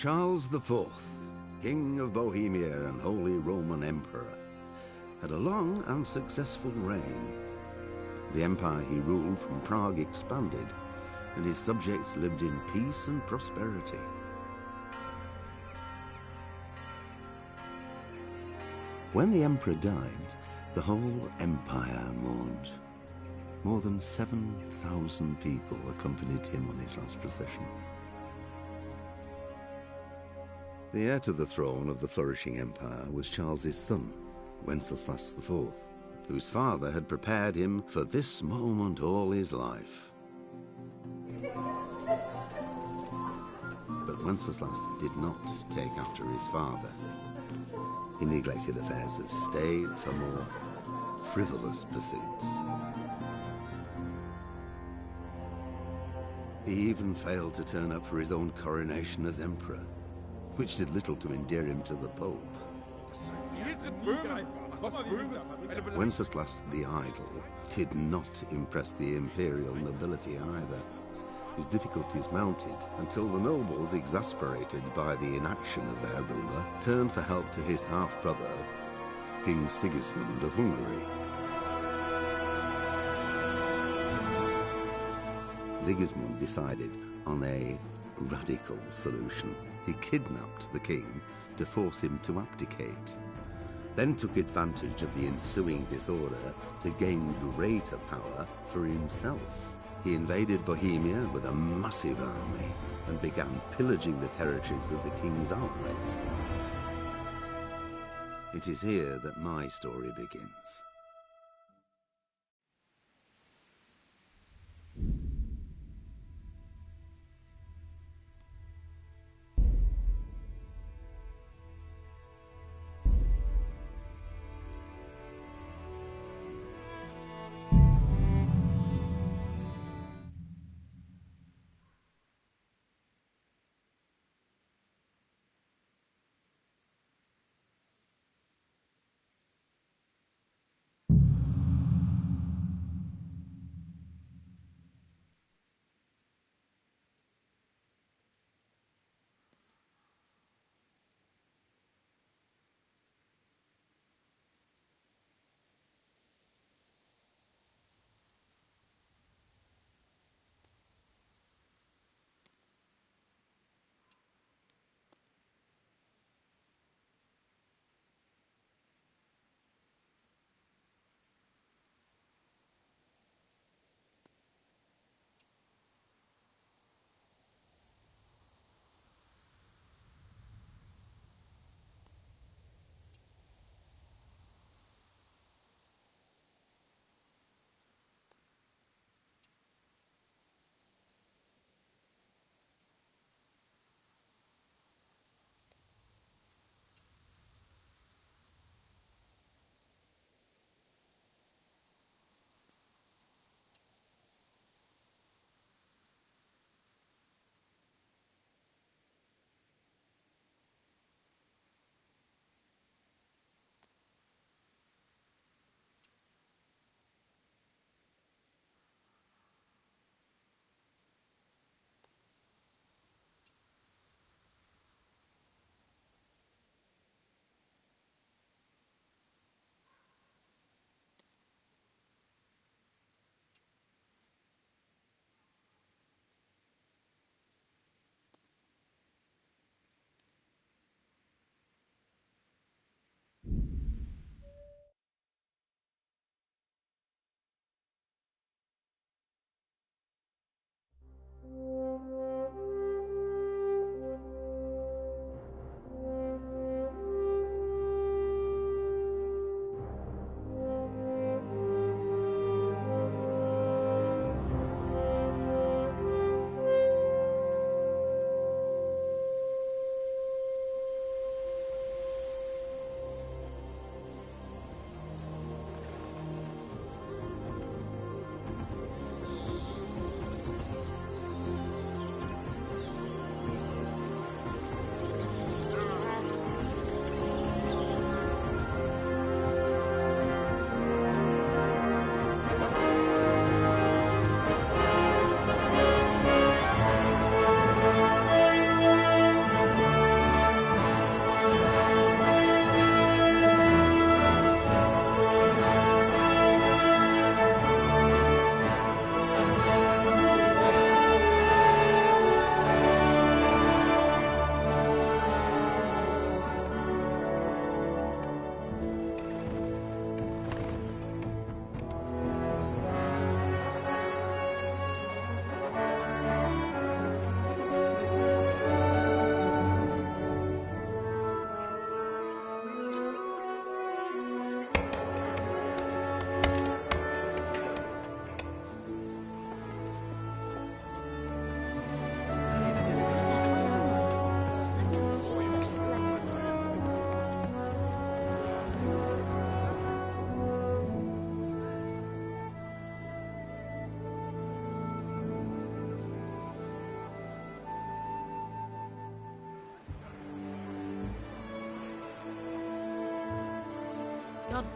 Charles IV, King of Bohemia and Holy Roman Emperor, had a long and successful reign. The empire he ruled from Prague expanded, and his subjects lived in peace and prosperity. When the emperor died, the whole empire mourned. More than 7,000 people accompanied him on his last procession. The heir to the throne of the flourishing empire was Charles's son, Wenceslas IV, whose father had prepared him for this moment all his life. But Wenceslas did not take after his father. He neglected affairs of state for more frivolous pursuits. He even failed to turn up for his own coronation as emperor, which did little to endear him to the Pope. Wenceslas the Idle did not impress the imperial nobility either. His difficulties mounted until the nobles, exasperated by the inaction of their ruler, turned for help to his half-brother, King Sigismund of Hungary. Sigismund decided on a radical solution. He kidnapped the king to force him to abdicate, then took advantage of the ensuing disorder to gain greater power for himself. He invaded Bohemia with a massive army and began pillaging the territories of the king's allies. It is here that my story begins.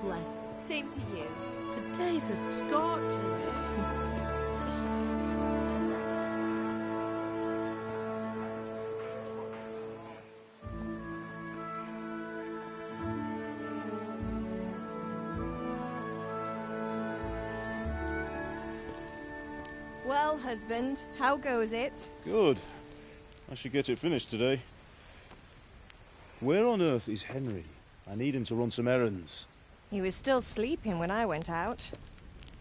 blessed. Same to you. Today's a scorcher, eh? Well, husband, how goes it? Good. I should get it finished today. Where on earth is Henry? I need him to run some errands. He was still sleeping when I went out.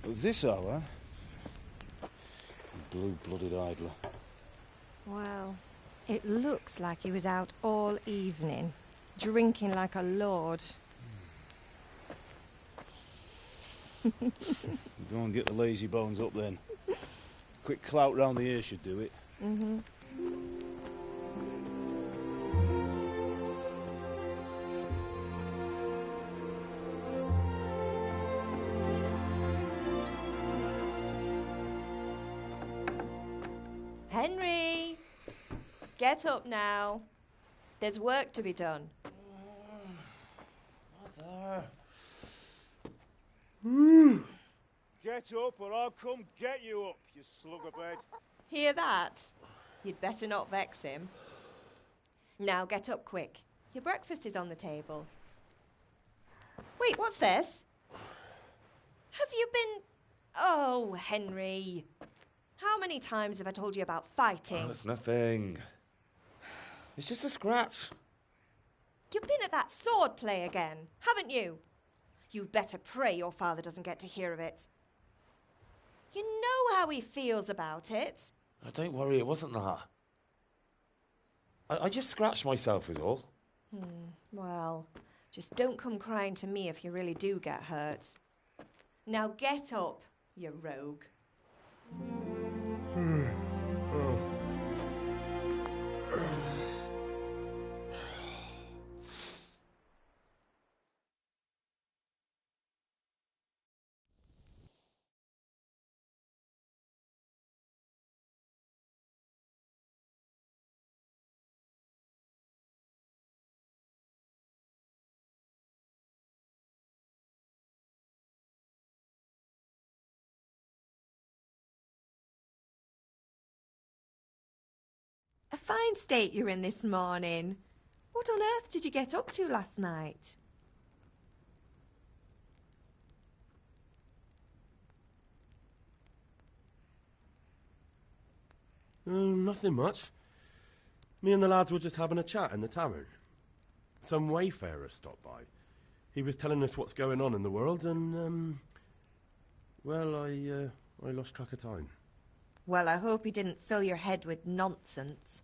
At this hour? Blue-blooded idler. Well, it looks like he was out all evening, drinking like a lord. Go and get the lazy bones up then. Quick clout round the ear should do it. Mm-hmm. Henry! Get up now. There's work to be done. Mother. Get up or I'll come get you up, you slugabed. Hear that? You'd better not vex him. Now get up quick. Your breakfast is on the table. Wait, what's this? Have you been... Oh, Henry. How many times have I told you about fighting? Oh, it's nothing. It's just a scratch. You've been at that sword play again, haven't you? You'd better pray your father doesn't get to hear of it. You know how he feels about it. Oh, don't worry, it wasn't that. I just scratched myself is all. Well, just don't come crying to me if you really do get hurt. Now get up, you rogue. A fine state you're in this morning. What on earth did you get up to last night? Nothing much. Me and the lads were just having a chat in the tavern. Some wayfarer stopped by. He was telling us what's going on in the world and, well, I lost track of time. Well, I hope he didn't fill your head with nonsense.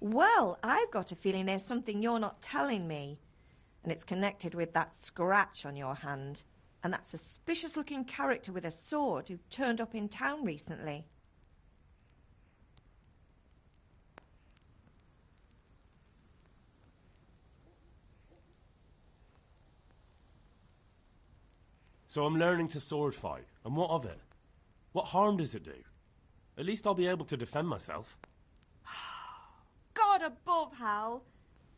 Well, I've got a feeling there's something you're not telling me. And it's connected with that scratch on your hand. And that suspicious-looking character with a sword who turned up in town recently. So I'm learning to sword fight. And what of it? What harm does it do? At least I'll be able to defend myself. God above, Hal.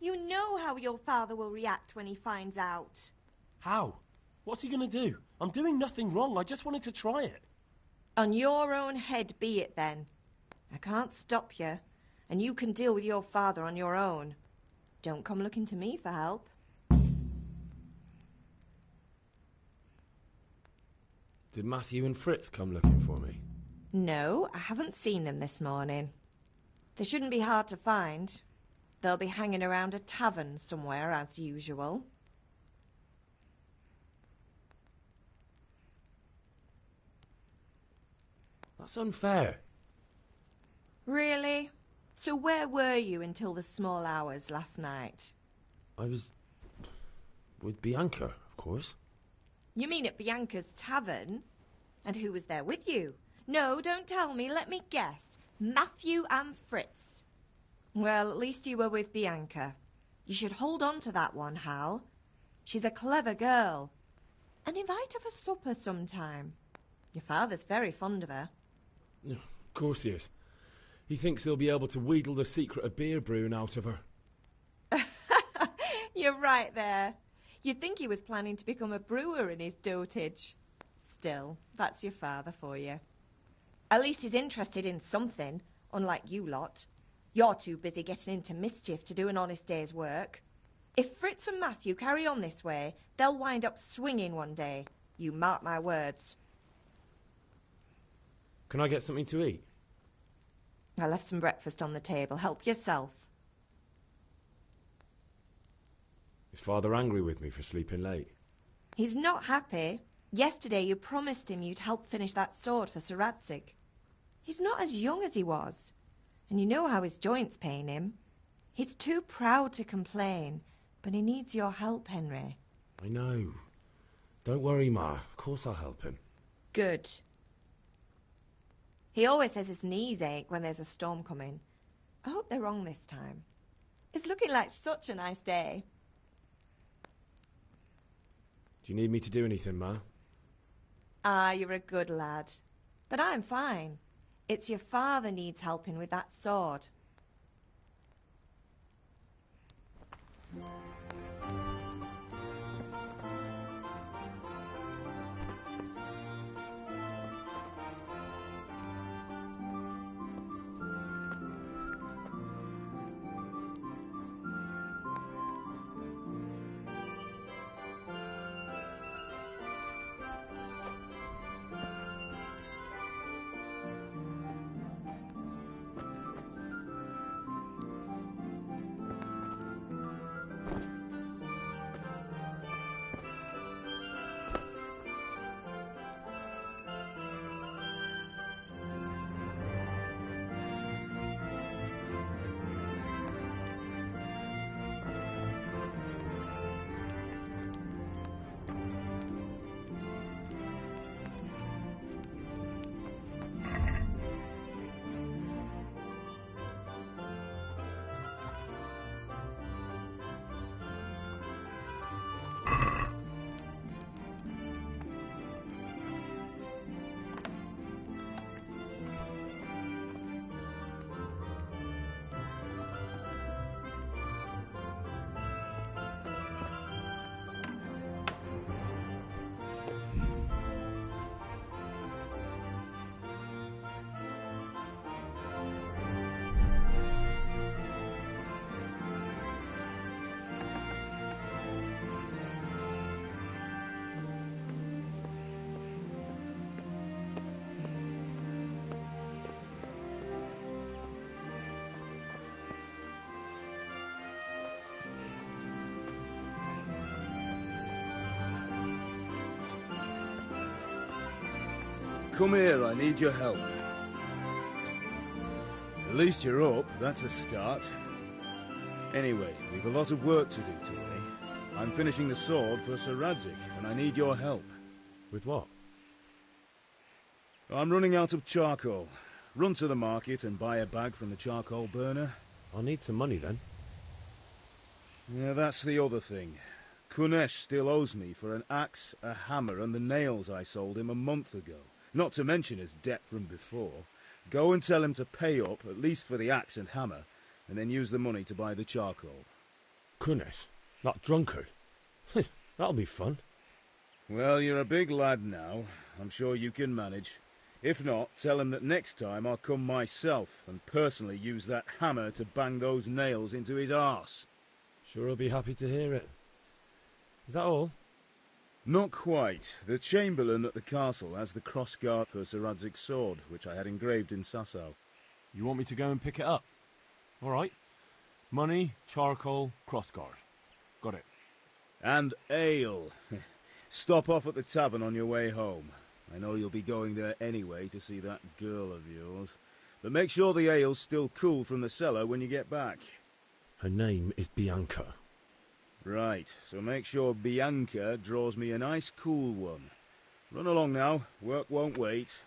You know how your father will react when he finds out. How? What's he going to do? I'm doing nothing wrong. I just wanted to try it. On your own head be it then. I can't stop you, and you can deal with your father on your own. Don't come looking to me for help. Did Matthew and Fritz come looking for me? No, I haven't seen them this morning. They shouldn't be hard to find. They'll be hanging around a tavern somewhere, as usual. That's unfair. Really? So where were you until the small hours last night? I was with Bianca, of course. You mean at Bianca's tavern? And who was there with you? No, don't tell me. Let me guess. Matthew and Fritz. Well, at least you were with Bianca. You should hold on to that one, Hal. She's a clever girl. And invite her for supper sometime. Your father's very fond of her. Of course he is. He thinks he'll be able to wheedle the secret of beer brewing out of her. You're right there. You'd think he was planning to become a brewer in his dotage. Still, that's your father for you. At least he's interested in something, unlike you lot. You're too busy getting into mischief to do an honest day's work. If Fritz and Matthew carry on this way, they'll wind up swinging one day. You mark my words. Can I get something to eat? I left some breakfast on the table. Help yourself. Is Father angry with me for sleeping late? He's not happy. Yesterday you promised him you'd help finish that sword for Sir Radzig. He's not as young as he was, and you know how his joints pain him. He's too proud to complain, but he needs your help, Henry. I know. Don't worry, Ma. Of course I'll help him. Good. He always says his knees ache when there's a storm coming. I hope they're wrong this time. It's looking like such a nice day. Do you need me to do anything, Ma? Ah, you're a good lad. But I'm fine. It's your father needs helping with that sword. Come here, I need your help. At least you're up, that's a start. Anyway, we've a lot of work to do today. I'm finishing the sword for Sir Radzig, and I need your help. With what? I'm running out of charcoal. Run to the market and buy a bag from the charcoal burner. I'll need some money then. Yeah, that's the other thing. Kunesh still owes me for an axe, a hammer, and the nails I sold him a month ago. Not to mention his debt from before. Go and tell him to pay up, at least for the axe and hammer, and then use the money to buy the charcoal. Kunesh? That drunkard? That'll be fun. Well, you're a big lad now. I'm sure you can manage. If not, tell him that next time I'll come myself and personally use that hammer to bang those nails into his arse. Sure he'll be happy to hear it. Is that all? Not quite. The Chamberlain at the castle has the crossguard for Sir Radzig's sword, which I had engraved in Sasau. You want me to go and pick it up? All right. Money, charcoal, crossguard. Got it. And ale. Stop off at the tavern on your way home. I know you'll be going there anyway to see that girl of yours. But make sure the ale's still cool from the cellar when you get back. Her name is Bianca. Right, so make sure Bianca draws me a nice cool one. Run along now, work won't wait.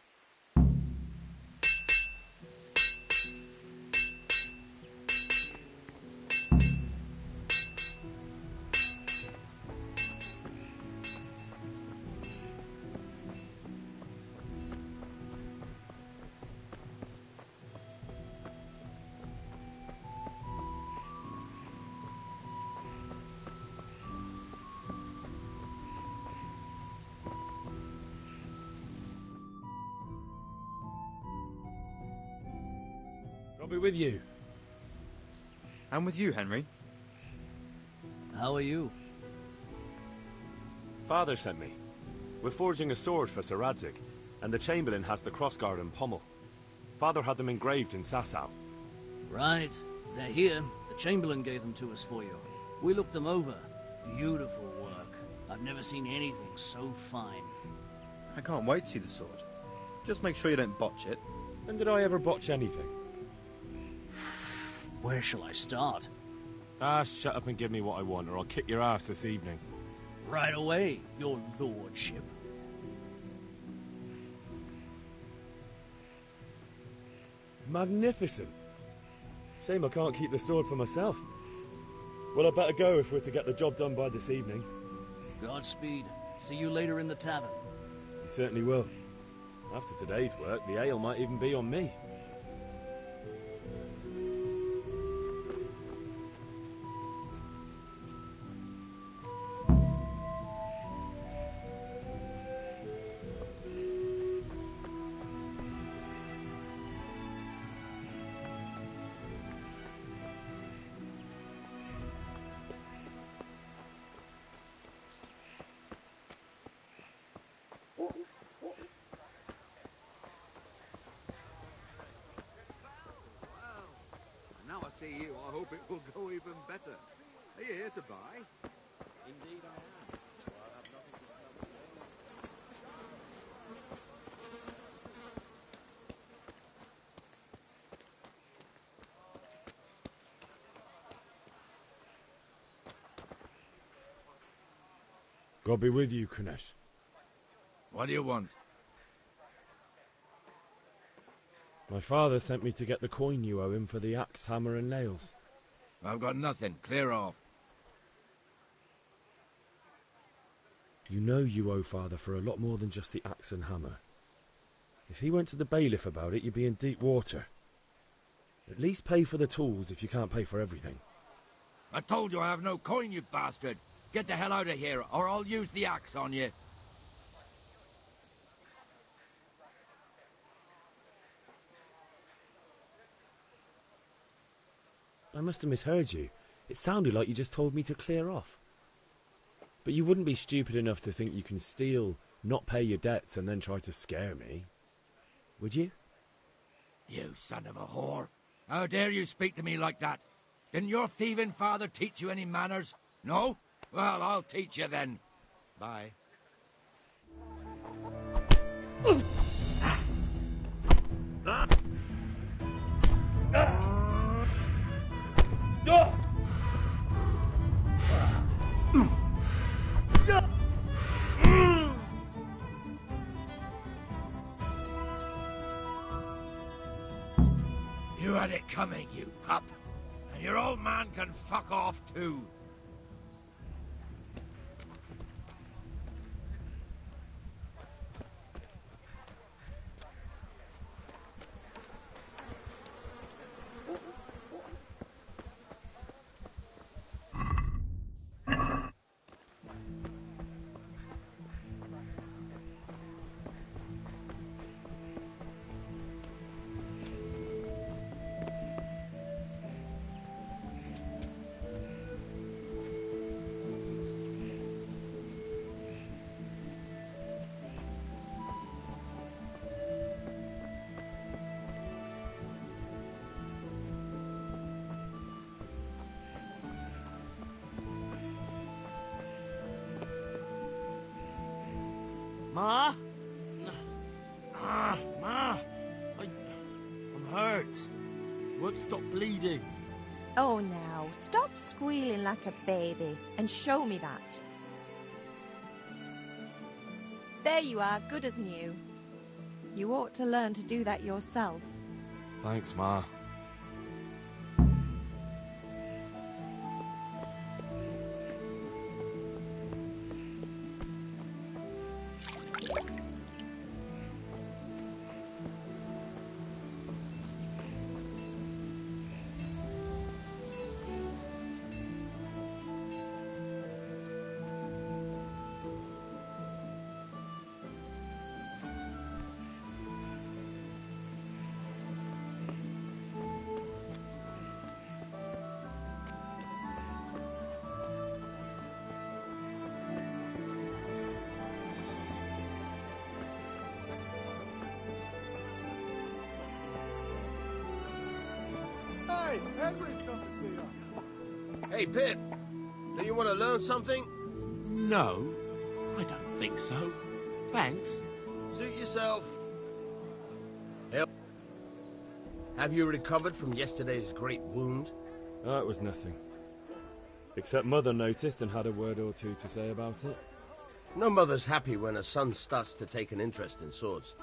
be with you. And with you, Henry. How are you? Father sent me. We're forging a sword for Sir Radzig, and the Chamberlain has the crossguard and pommel. Father had them engraved in Sasau. Right. They're here. The Chamberlain gave them to us for you. We looked them over. Beautiful work. I've never seen anything so fine. I can't wait to see the sword. Just make sure you don't botch it. When did I ever botch anything? Where shall I start? Ah, shut up and give me what I want, or I'll kick your ass this evening. Right away, your lordship. Magnificent. Shame I can't keep the sword for myself. Well, I better go if we're to get the job done by this evening. Godspeed. See you later in the tavern. You certainly will. After today's work, the ale might even be on me. Now I see you, I hope it will go even better. Are you here to buy? Indeed I am. So I'll have nothing to sell today. God be with you, Kunesh. What do you want? My father sent me to get the coin you owe him for the axe, hammer and nails. I've got nothing. Clear off. You know you owe father for a lot more than just the axe and hammer. If he went to the bailiff about it, you'd be in deep water. At least pay for the tools if you can't pay for everything. I told you I have no coin, you bastard. Get the hell out of here, or I'll use the axe on you. I must have misheard you. It sounded like you just told me to clear off. But you wouldn't be stupid enough to think you can steal, not pay your debts, and then try to scare me. Would you? You son of a whore. How dare you speak to me like that? Didn't your thieving father teach you any manners? No? Well, I'll teach you then. Bye. You had it coming, you pup. And your old man can fuck off too. Ma? Ma! I'm hurt. Won't stop bleeding. Oh, now, stop squealing like a baby and show me that. There you are, good as new. You ought to learn to do that yourself. Thanks, Ma. Hey, Henry's come to see us. Hey, Pip. Do you want to learn something? No, I don't think so. Thanks. Suit yourself. Help. Have you recovered from yesterday's great wound? Oh, it was nothing. Except Mother noticed and had a word or two to say about it. No mother's happy when her son starts to take an interest in swords.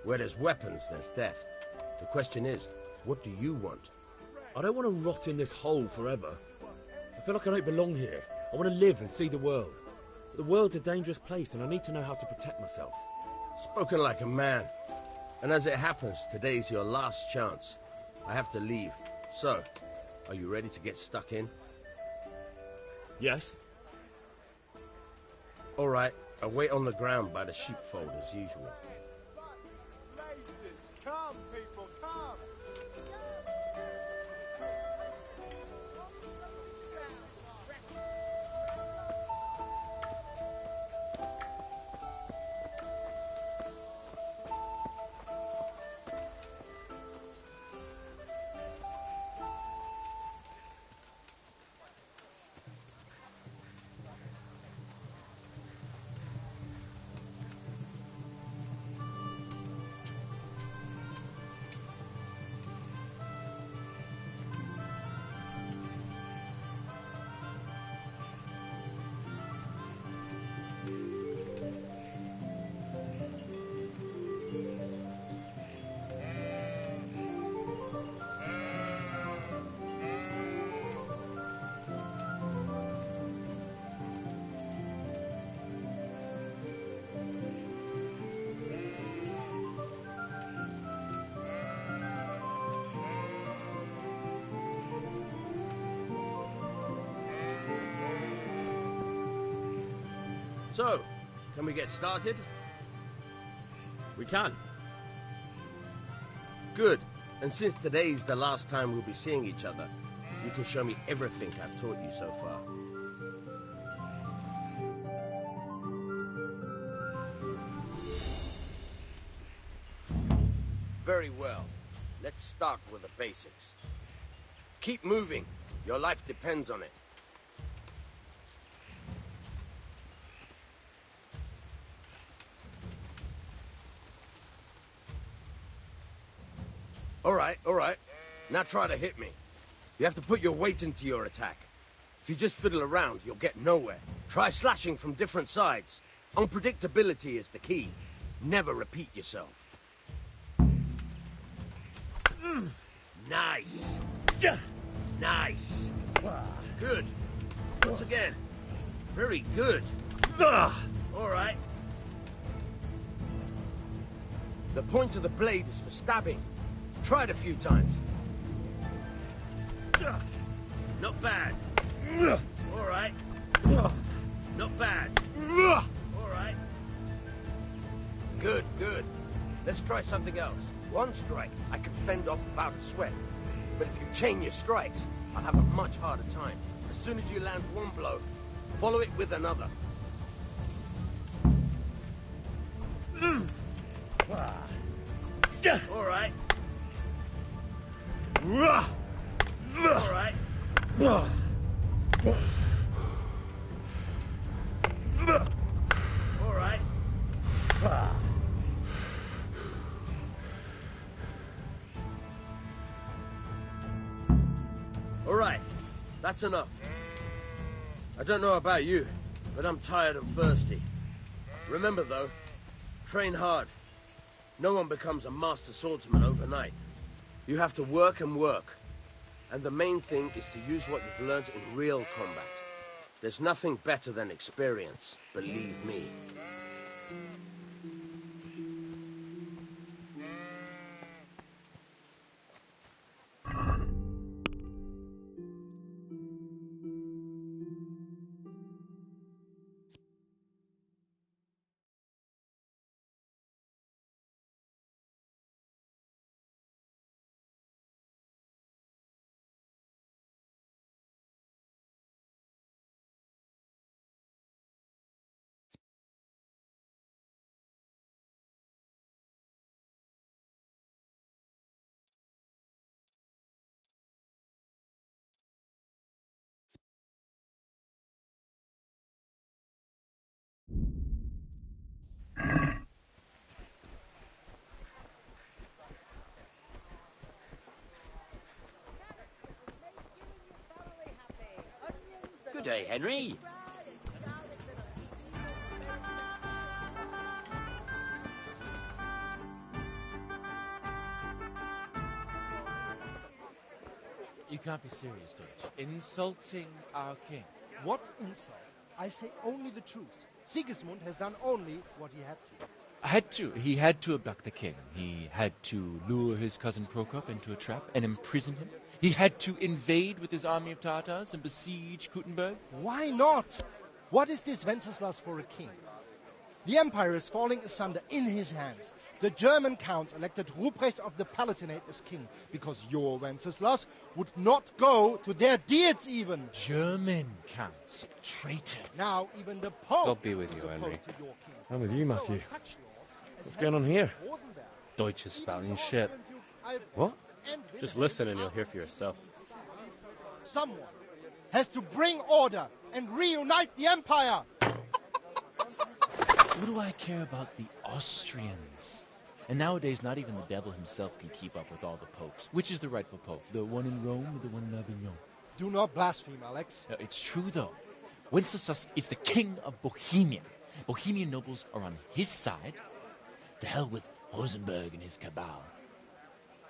Where there's weapons, there's death. The question is, what do you want? I don't want to rot in this hole forever. I feel like I don't belong here. I want to live and see the world. The world's a dangerous place and I need to know how to protect myself. Spoken like a man. And as it happens, today's your last chance. I have to leave. So, are you ready to get stuck in? Yes. All right, I'll wait on the ground by the sheepfold as usual. Come, people, come! So, can we get started? We can. Good. And since today's the last time we'll be seeing each other, you can show me everything I've taught you so far. Very well. Let's start with the basics. Keep moving. Your life depends on it. All right. Now try to hit me. You have to put your weight into your attack. If you just fiddle around, you'll get nowhere. Try slashing from different sides. Unpredictability is the key. Never repeat yourself. Nice. Nice. Good. Once again. Very good. All right. The point of the blade is for stabbing. Try it a few times. Not bad. All right. Not bad. All right. Good, good. Let's try something else. One strike, I can fend off without a sweat. But if you chain your strikes, I'll have a much harder time. As soon as you land one blow, follow it with another. All right. All right. All right. All right. That's enough. I don't know about you, but I'm tired and thirsty. Remember, though, train hard. No one becomes a master swordsman overnight. You have to work and work. And the main thing is to use what you've learned in real combat. There's nothing better than experience, believe me. Good day, Henry. You can't be serious, Deutsch. Insulting our king. What insult? I say only the truth. Sigismund has done only what he had to. He had to abduct the king. He had to lure his cousin Prokop into a trap and imprison him. He had to invade with his army of Tatars and besiege Kuttenberg. Why not? What is this Wenceslas for a king? The empire is falling asunder in his hands. The German counts elected Ruprecht of the Palatinate as king because your Wenceslas would not go to their deeds even. German counts. Traitors. Now even the Pope God be with you, Henry. I'm with you, Matthew. What's going on here? Deutsch is spouting shit. What? Just listen and you'll hear for yourself. Someone has to bring order and reunite the empire. What do I care about the Austrians? And nowadays, not even the devil himself can keep up with all the popes. Which is the rightful pope? The one in Rome or the one in Avignon? Do not blaspheme, Alex. No, it's true, though. Wenceslas is the king of Bohemia. Bohemian nobles are on his side. To hell with Rosenberg and his cabal.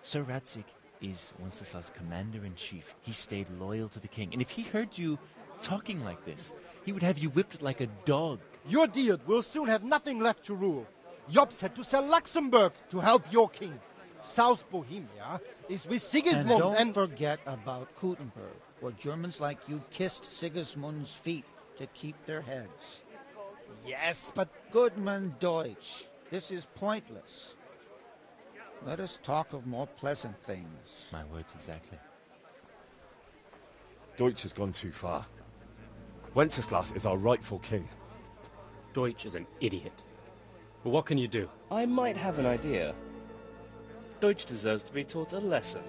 Sir Ratzik is Wenceslas' commander-in-chief. He stayed loyal to the king. And if he heard you talking like this, he would have you whipped like a dog. Your deed will soon have nothing left to rule. Jobbs had to sell Luxembourg to help your king. South Bohemia is with Sigismund and don't forget about Kuttenberg, where Germans like you kissed Sigismund's feet to keep their heads. Yes, but... Goodman Deutsch, this is pointless. Let us talk of more pleasant things. My words exactly. Deutsch has gone too far. Wenceslas is our rightful king. Deutsch is an idiot. But what can you do? I might have an idea. Deutsch deserves to be taught a lesson.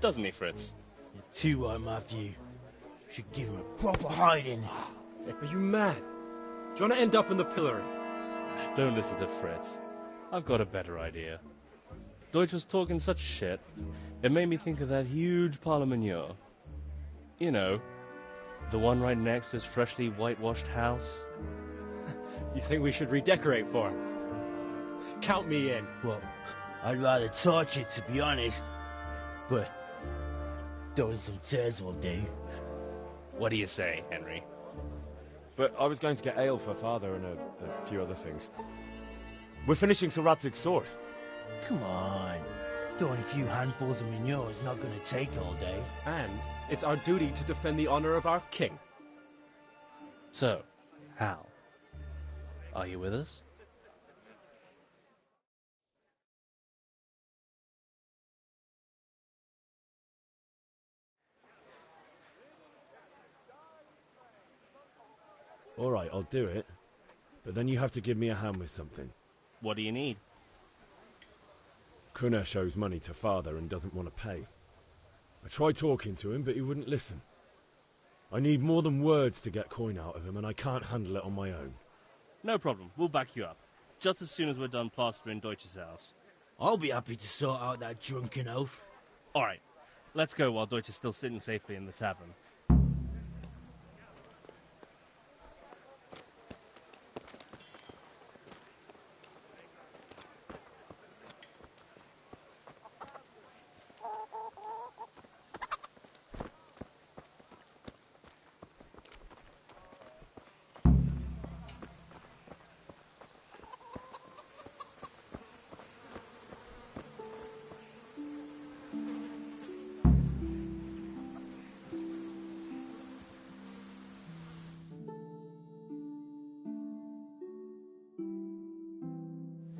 Doesn't he, Fritz? You're too right, Matthew. Should give him a proper hiding. Are you mad? Do you want to end up in the pillory? Don't listen to Fritz. I've got a better idea. Deutsch was talking such shit, it made me think of that huge parliament. You know, the one right next to his freshly whitewashed house. You think we should redecorate for him? Count me in. Well, I'd rather torch it, to be honest. But throwing some tears will do. What do you say, Henry? But I was going to get ale for father and a few other things. We're finishing Sir Radzig's sword. Come on. Throwing a few handfuls of manure is not going to take all day. And it's our duty to defend the honor of our king. So, Hal, are you with us? All right, I'll do it. But then you have to give me a hand with something. What do you need? Kunesh owes money to father and doesn't want to pay. I tried talking to him, but he wouldn't listen. I need more than words to get coin out of him, and I can't handle it on my own. No problem. We'll back you up. Just as soon as we're done plastering Deutsch's house. I'll be happy to sort out that drunken oaf. All right. Let's go while Deutsch is still sitting safely in the tavern.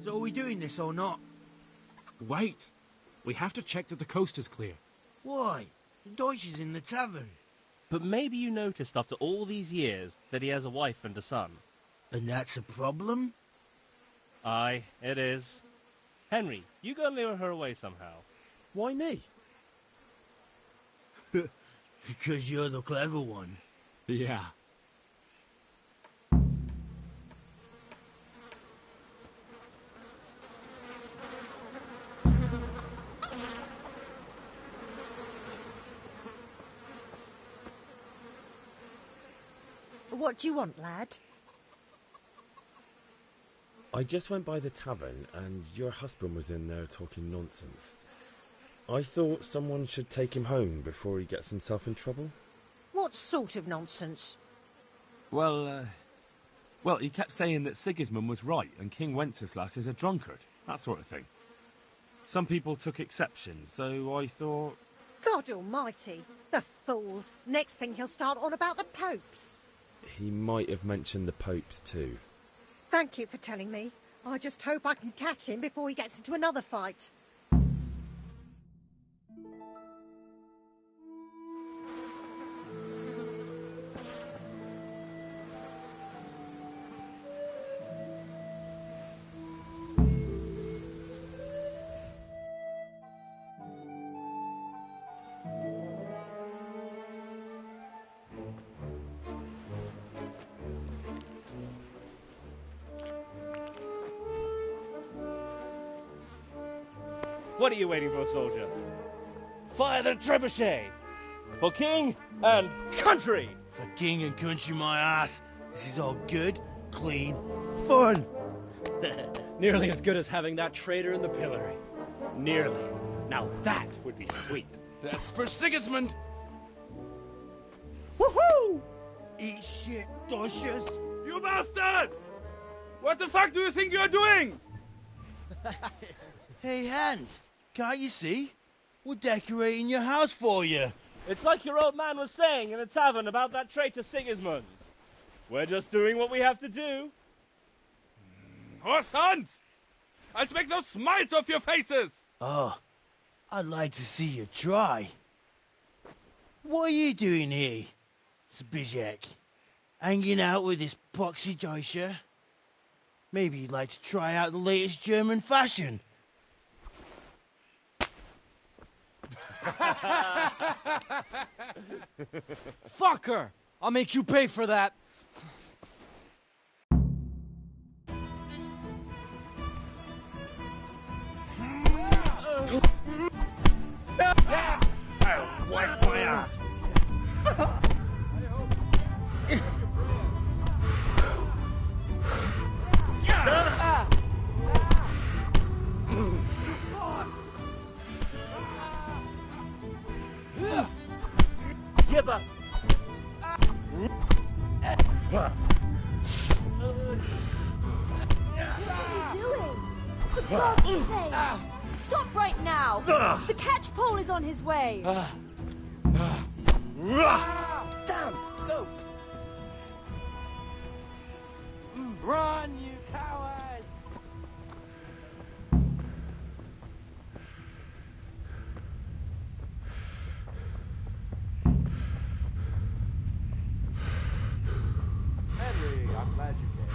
So are we doing this or not? Wait. We have to check that the coast is clear. Why? Deutsch is in the tavern. But maybe you noticed after all these years that he has a wife and a son. And that's a problem? Aye, it is. Henry, you go and lure her away somehow. Why me? Because you're the clever one. Yeah. What do you want, lad? I just went by the tavern and your husband was in there talking nonsense. I thought someone should take him home before he gets himself in trouble. What sort of nonsense? Well, he kept saying that Sigismund was right and King Wenceslas is a drunkard, that sort of thing. Some people took exception, so I thought... God almighty, the fool. Next thing he'll start on about the popes. He might have mentioned the popes too. Thank you for telling me. I just hope I can catch him before he gets into another fight. What are you waiting for, soldier? Fire the trebuchet! For king and country! For king and country, my ass. This is all good, clean, fun. Nearly as good as having that traitor in the pillory. Nearly. Now that would be sweet. That's for Sigismund. Woohoo! Eat shit, doshes. You bastards! What the fuck do you think you're doing? Hey, Hans, can't you see? We're decorating your house for you. It's like your old man was saying in the tavern about that traitor Sigismund. We're just doing what we have to do. Oh, sons! I'll make those smiles off your faces! Oh, I'd like to see you try. What are you doing here, Zbigniew? Hanging out with this poxy Deutscher? Maybe you'd like to try out the latest German fashion. Fucker! I'll make you pay for that. I'll wipe my ass with you. Give up! What are you doing? For God's sake! Stop right now! The catch pole is on his way! Down! Go! Run, you coward! Henry, I'm glad you came.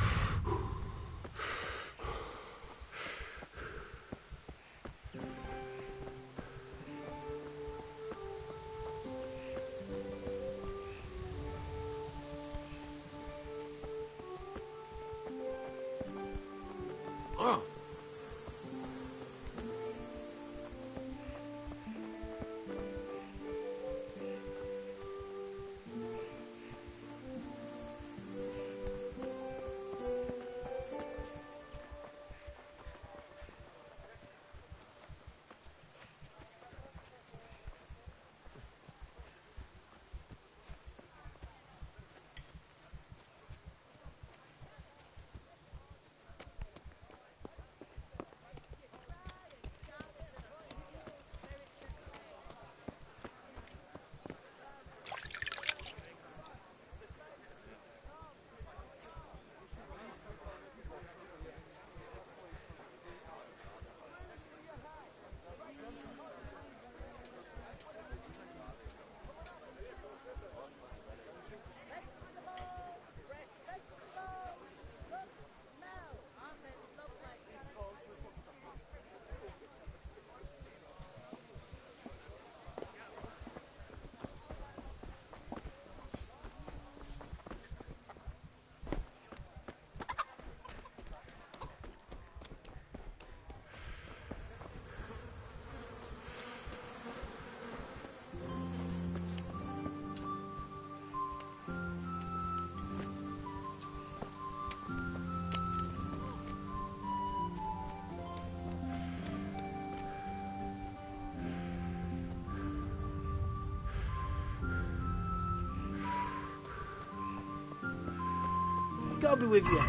God be with you.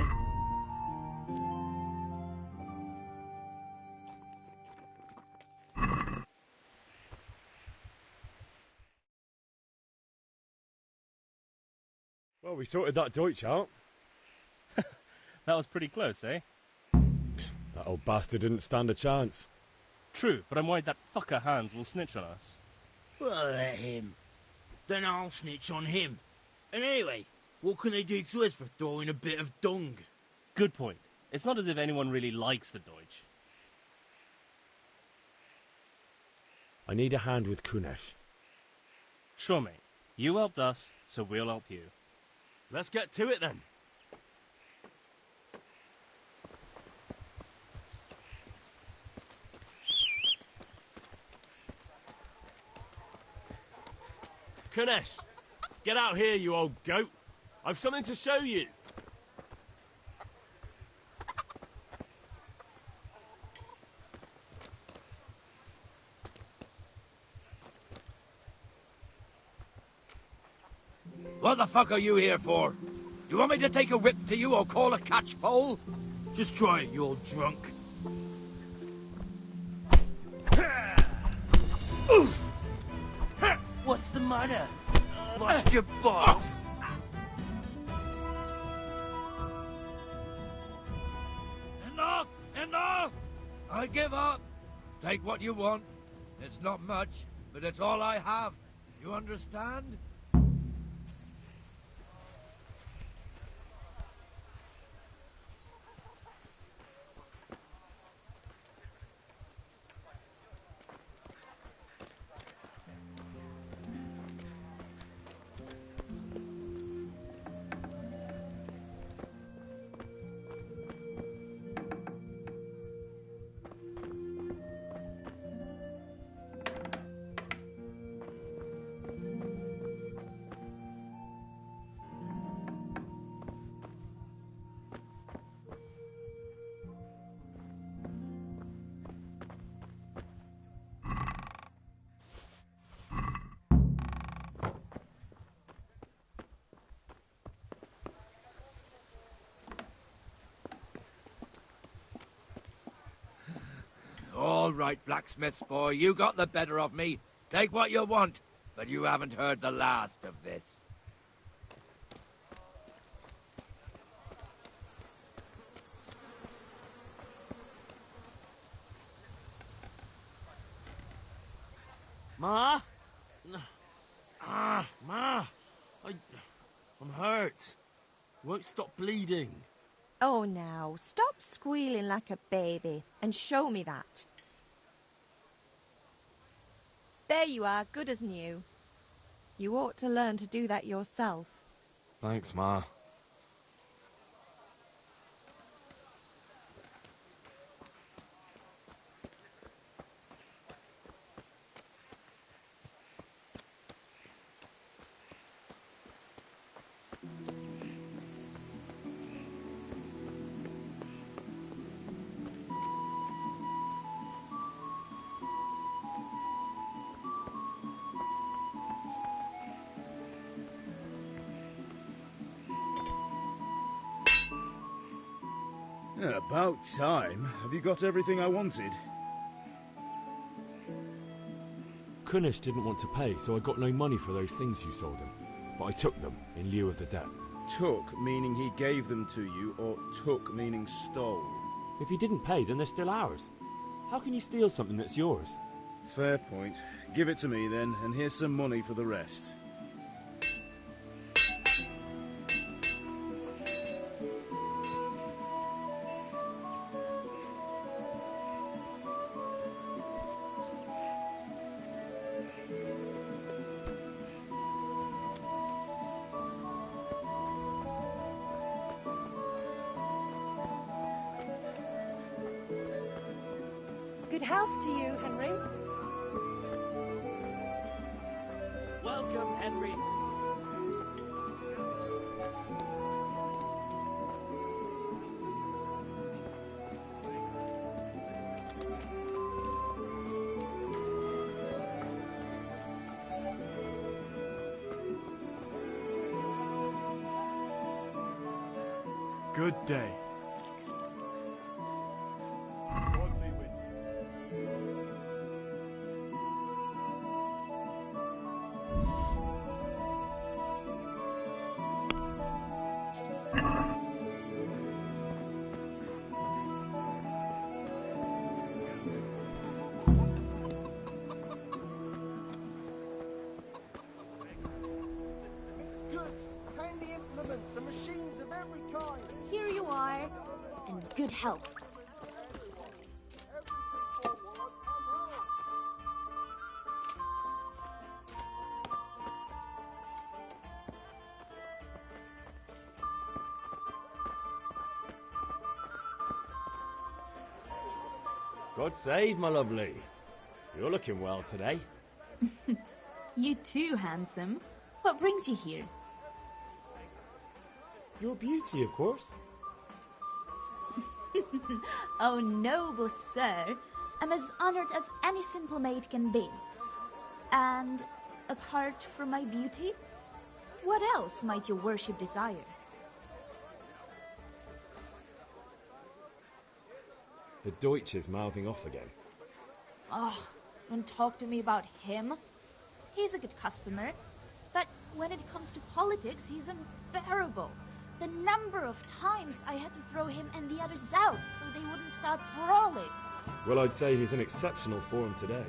Well, we sorted that Deutsch out. That was pretty close, eh? That old bastard didn't stand a chance. True, but I'm worried that fucker Hans will snitch on us. Well, let him. Then I'll snitch on him. And anyway, what can they do to us for throwing a bit of dung? Good point. It's not as if anyone really likes the Deutsch. I need a hand with Kunesh. Sure, mate. You helped us, so we'll help you. Let's get to it then. Kunesh, get out here, you old goat. I've something to show you. What the fuck are you here for? You want me to take a whip to you or call a catchpole? Just try it, you old drunk. What's the matter? Lost your balls? Enough! Enough! I give up. Take what you want. It's not much, but it's all I have. You understand? All right, blacksmith's boy, you got the better of me. Take what you want, but you haven't heard the last of this. Ma? Ma! I'm hurt. Won't stop bleeding. Oh, now, stop squealing like a baby and show me that. There you are, good as new. You ought to learn to do that yourself. Thanks, Ma. Yeah, about time. Have you got everything I wanted? Kunesh didn't want to pay, so I got no money for those things you sold him. But I took them in lieu of the debt. Took, meaning he gave them to you, or took, meaning stole? If he didn't pay, then they're still ours. How can you steal something that's yours? Fair point. Give it to me then, and here's some money for the rest. Good health to you, Henry. Welcome, Henry. good day. God be with you. Find the implements and machines of every kind. Here you are, and good health. God save, my lovely. You're looking well today. You too, handsome. What brings you here? Your beauty, of course. Oh, noble sir. I'm as honored as any simple maid can be. And apart from my beauty, what else might your worship desire? The Deutsch is mouthing off again. Oh, don't talk to me about him. He's a good customer, but when it comes to politics, he's unbearable. The number of times I had to throw him and the others out so they wouldn't start brawling. Well, I'd say he's in exceptional form today.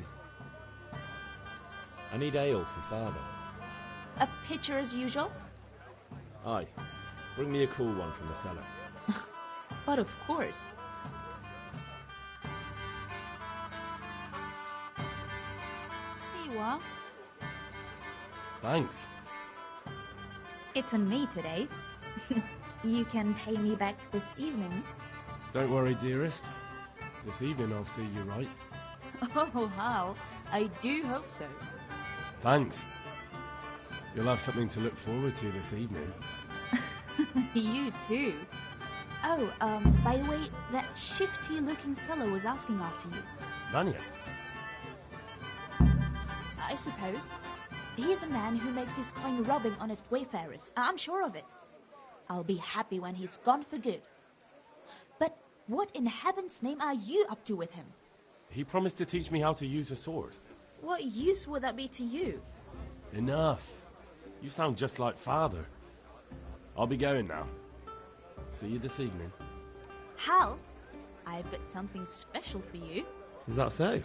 I need ale for father. A pitcher as usual? Aye. Bring me a cool one from the cellar. But of course. Here you are. Thanks. It's on me today. You can pay me back this evening. Don't worry, dearest. This evening I'll see you right. Oh, Hal, I do hope so. Thanks. You'll have something to look forward to this evening. You too. Oh, by the way, that shifty-looking fellow was asking after you. Vanya? I suppose. He's a man who makes his coin robbing honest wayfarers. I'm sure of it. I'll be happy when he's gone for good. But what in heaven's name are you up to with him? He promised to teach me how to use a sword. What use would that be to you? Enough. You sound just like father. I'll be going now. See you this evening. Hal, I've got something special for you. Is that so?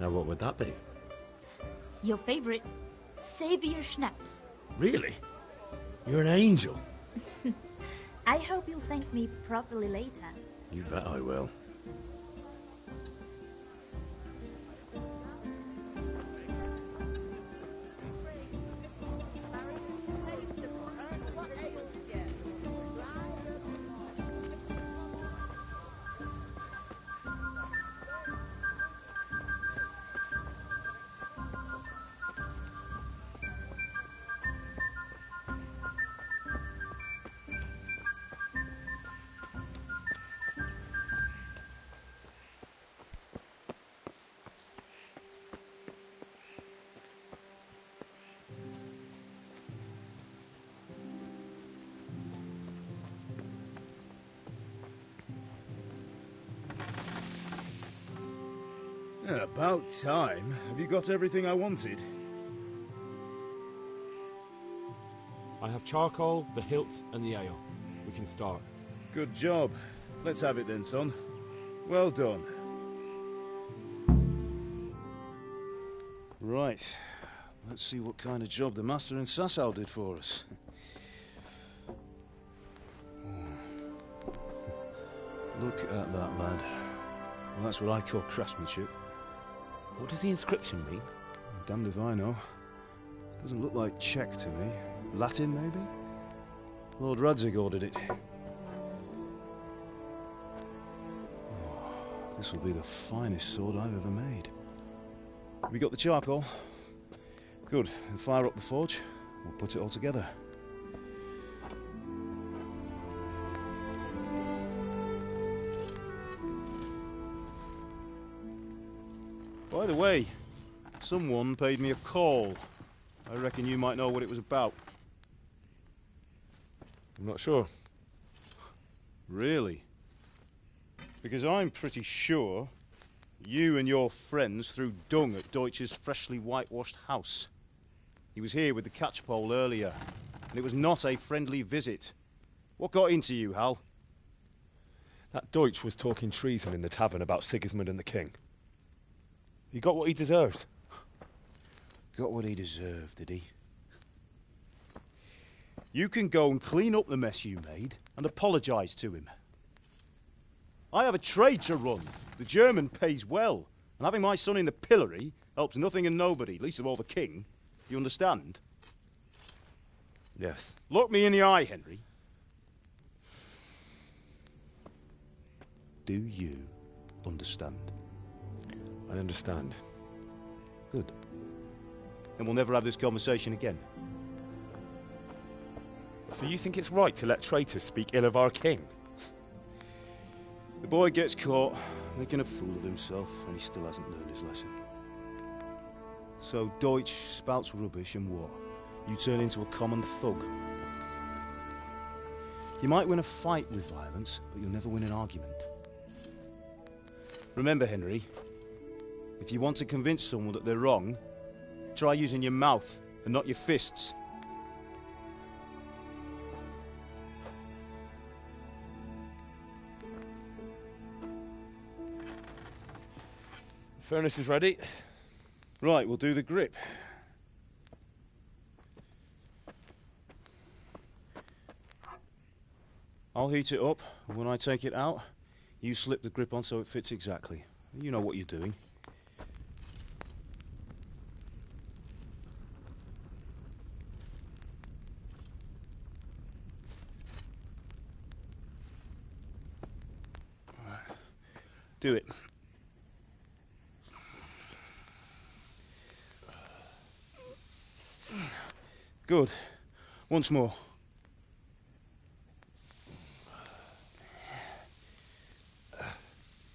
Now what would that be? Your favorite, Savior Schnapps. Really? You're an angel. I hope you'll thank me properly later. You bet I will. About time. Have you got everything I wanted? I have charcoal, the hilt, and the ale. We can start. Good job. Let's have it then, son. Well done. Right. Let's see what kind of job the master in Sasau did for us. Look at that, lad. Well, that's what I call craftsmanship. What does the inscription mean? Damned if I know. Doesn't look like Czech to me. Latin, maybe? Lord Radzig ordered it. Oh, this will be the finest sword I've ever made. Have we got the charcoal? Good. Then fire up the forge. We'll put it all together. By the way, someone paid me a call. I reckon you might know what it was about. I'm not sure. Really? Because I'm pretty sure you and your friends threw dung at Deutsch's freshly whitewashed house. He was here with the catchpole earlier, and it was not a friendly visit. What got into you, Hal? That Deutsch was talking treason in the tavern about Sigismund and the king. He got what he deserved. Got what he deserved, did he? You can go and clean up the mess you made and apologise to him. I have a trade to run. The German pays well, and having my son in the pillory helps nothing and nobody, least of all the king. You understand? Yes. Look me in the eye, Henry. Do you understand? I understand. Good. Then we'll never have this conversation again. So you think it's right to let traitors speak ill of our king? The boy gets caught, making a fool of himself, and he still hasn't learned his lesson. So Deutsch spouts rubbish, and what? You turn into a common thug. You might win a fight with violence, but you'll never win an argument. Remember, Henry, if you want to convince someone that they're wrong, try using your mouth and not your fists. The furnace is ready. Right, we'll do the grip. I'll heat it up, and when I take it out, you slip the grip on so it fits exactly. You know what you're doing. Do it. Good. Once more.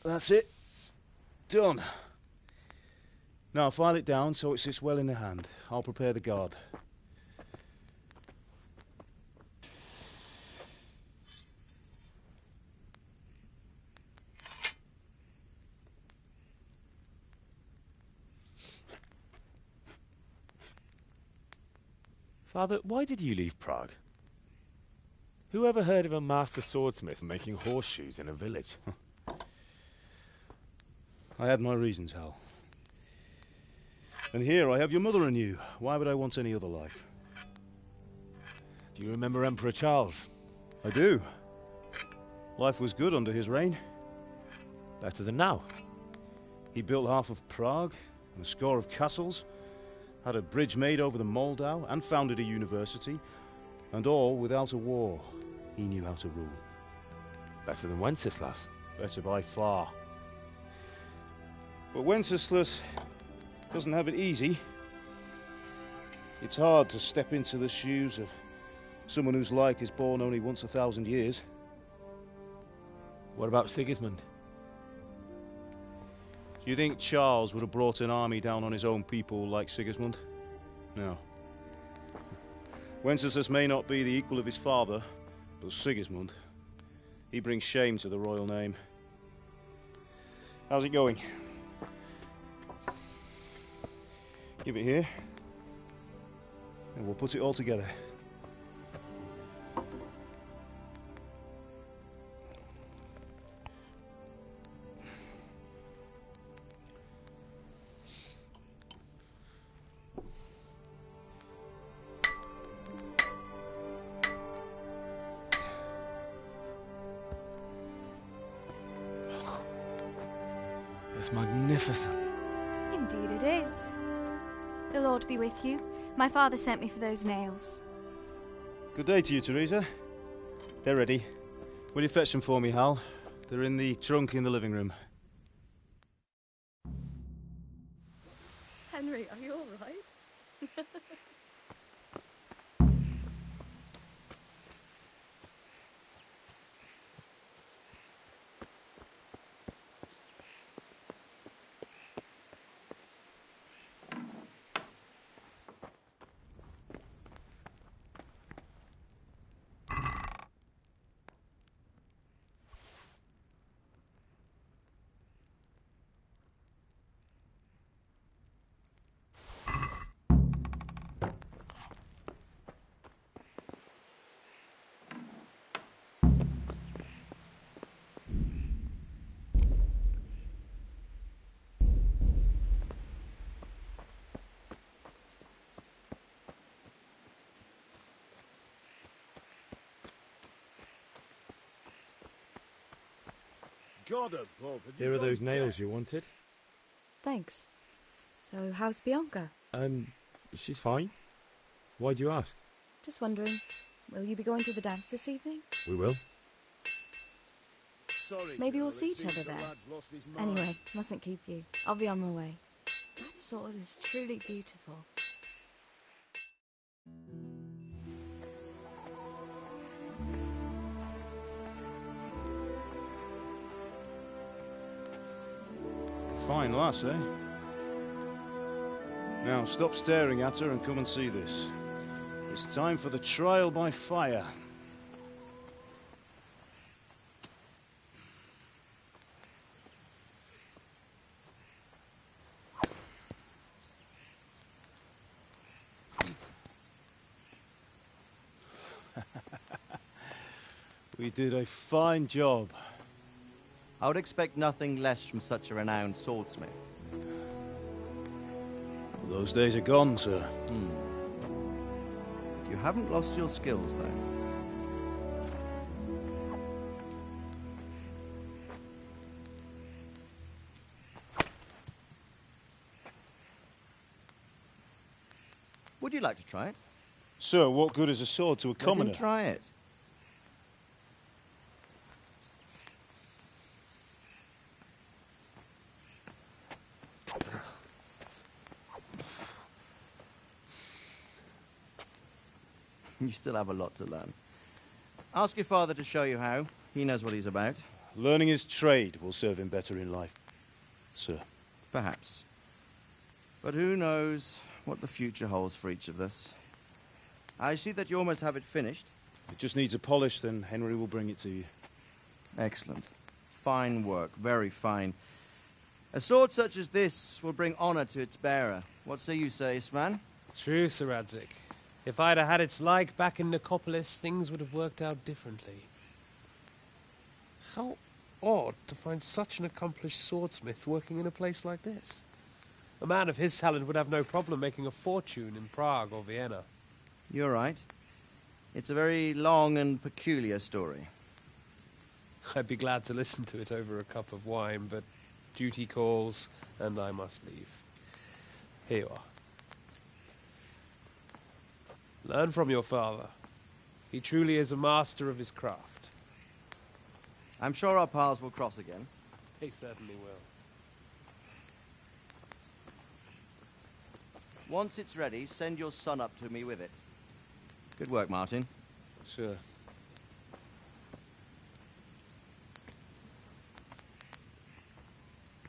That's it. Done. Now file it down so it sits well in the hand. I'll prepare the guard. Father, why did you leave Prague? Who ever heard of a master swordsmith making horseshoes in a village? I had my reasons, Hal. And here I have your mother and you. Why would I want any other life? Do you remember Emperor Charles? I do. Life was good under his reign. Better than now. He built half of Prague and a score of castles, had a bridge made over the Moldau, and founded a university, and all without a war. He knew how to rule. Better than Wenceslas. Better by far. But Wenceslas doesn't have it easy. It's hard to step into the shoes of someone whose like is born only once 1,000 years. What about Sigismund? Do you think Charles would have brought an army down on his own people like Sigismund? No. Wenceslas may not be the equal of his father, but Sigismund, he brings shame to the royal name. How's it going? Give it here, and we'll put it all together. It's magnificent. Indeed it is. The Lord be with you. My father sent me for those nails. Good day to you, Teresa. They're ready. Will you fetch them for me, Hal? They're in the trunk in the living room. Henry, are you all right? God above. Here are those nails you wanted. Thanks. So, how's Bianca? She's fine. Why do you ask? Just wondering, will you be going to the dance this evening? We will. Sorry, Maybe girl, we'll see it each seems other the there. lad's lost his mind. Anyway, mustn't keep you. I'll be on my way. That sword is truly beautiful. Fine lass, eh? Now, stop staring at her and come and see this. It's time for the trial by fire. We did a fine job. I would expect nothing less from such a renowned swordsmith. Those days are gone, sir. You haven't lost your skills, though. Would you like to try it? Sir, what good is a sword to a commoner? Let him try it. You still have a lot to learn. Ask your father to show you how. He knows what he's about. Learning his trade will serve him better in life, sir. Perhaps. But who knows what the future holds for each of us. I see that you almost have it finished. It just needs a polish, then Henry will bring it to you. Excellent. Fine work, very fine. A sword such as this will bring honor to its bearer. What say you, Sir Istvan? True, Sir Radzik. If I'd have had its like back in Nicopolis, things would have worked out differently. How odd to find such an accomplished swordsmith working in a place like this. A man of his talent would have no problem making a fortune in Prague or Vienna. You're right. It's a very long and peculiar story. I'd be glad to listen to it over a cup of wine, but duty calls, and I must leave. Here you are. Learn from your father. He truly is a master of his craft. I'm sure our paths will cross again. He certainly will. Once it's ready, send your son up to me with it. Good work, Martin. Sure.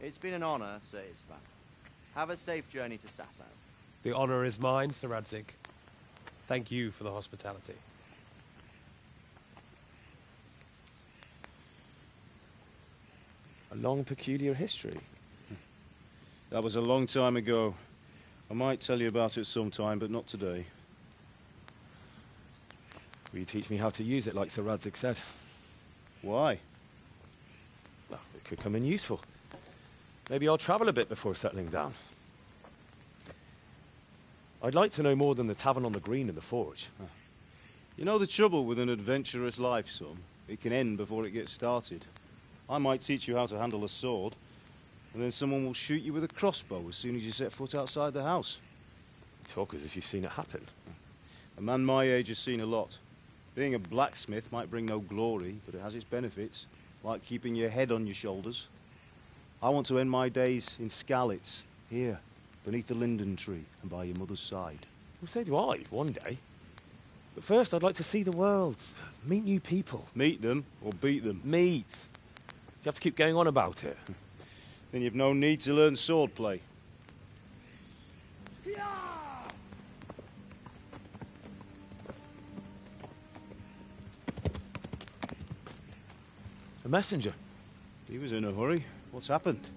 It's been an honor, Sir Istvan. Have a safe journey to Sasau. The honor is mine, Sir Radzik. Thank you for the hospitality. A long, peculiar history. That was a long time ago. I might tell you about it sometime, but not today. Will you teach me how to use it, like Sir Radzik said? Why? Well, it could come in useful. Maybe I'll travel a bit before settling down. I'd like to know more than the tavern on the green and the forge. You know the trouble with an adventurous life, son? It can end before it gets started. I might teach you how to handle a sword, and then someone will shoot you with a crossbow as soon as you set foot outside the house. You talk as if you've seen it happen. A man my age has seen a lot. Being a blacksmith might bring no glory, but it has its benefits, like keeping your head on your shoulders. I want to end my days in Skalitz, here, beneath the linden tree and by your mother's side. Well, so do I, one day. But first, I'd like to see the world, meet new people. Meet them or beat them? Meet. You have to keep going on about it. Then you've no need to learn swordplay. A messenger. He was in a hurry. What's happened?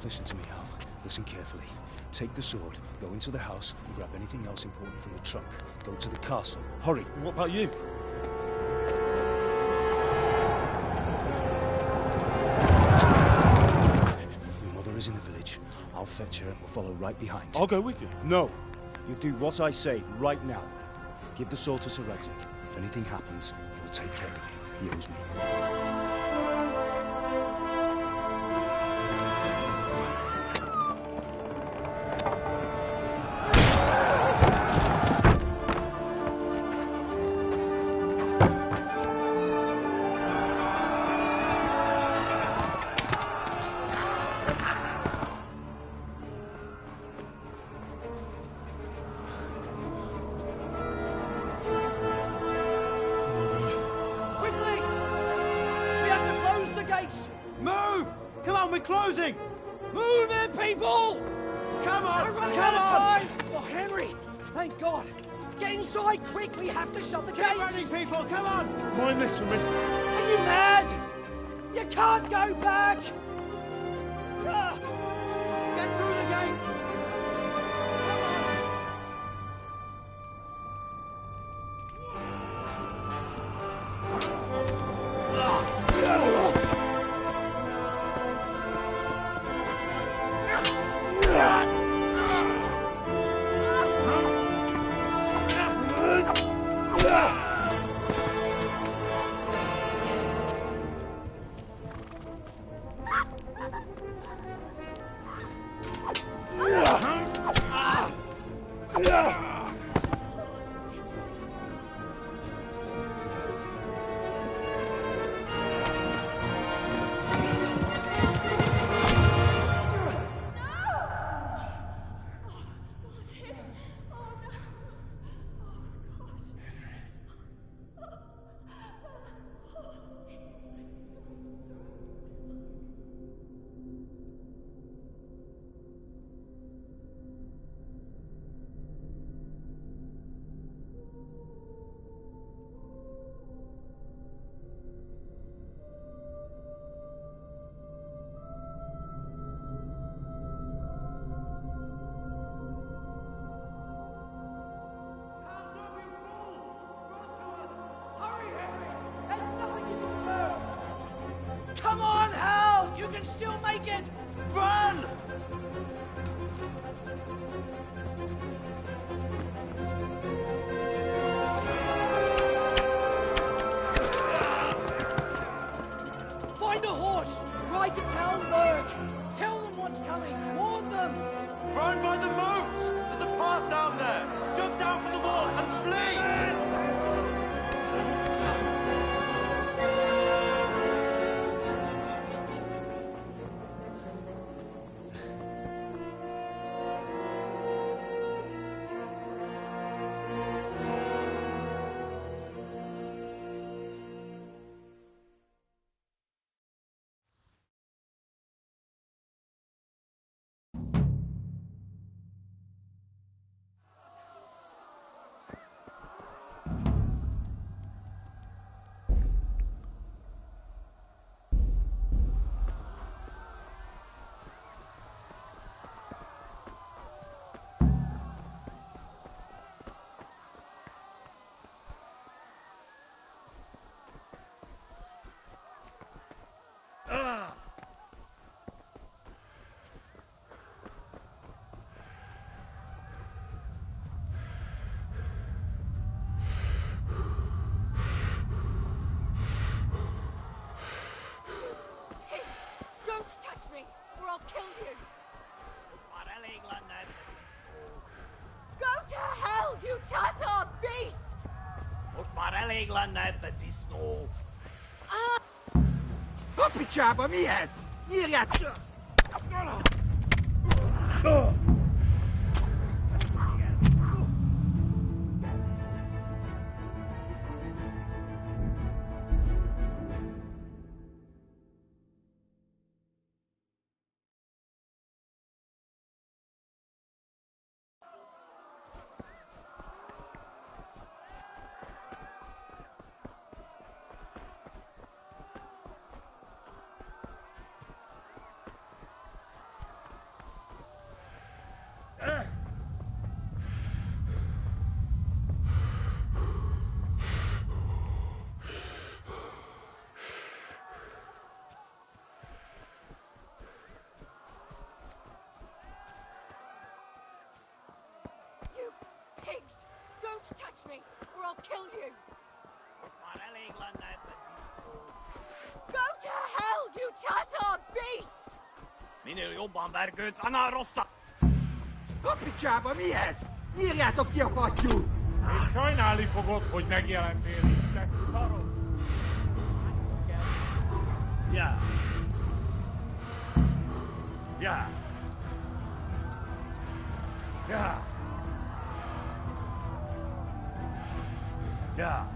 Listen to me, Hal. Listen carefully. Take the sword, go into the house, and grab anything else important from the trunk. Go to the castle. Hurry! And what about you? Your mother is in the village. I'll fetch her and we'll follow right behind. I'll go with you. No! You do what I say right now. Give the sword to Sir Radzik. If anything happens, he'll take care of you. He owes me. Come on, Hal! You can still make it! Run! Find a horse! Ride to town, work! Tell them what's coming! Warn them! Run by the moat! There's a path down there! Jump down from the wall and flee! Picciaba mies! Nirjat! I'll kill you! Go to hell, you Tatar beast! Minő jobban vergődsz, annál rosszabb! Kapicsába mi ez? Írjátok ki a fattyút! És sajnálni fogod, hogy megjelentél itt, te szarok! Ja. Ja. Ja. Ja.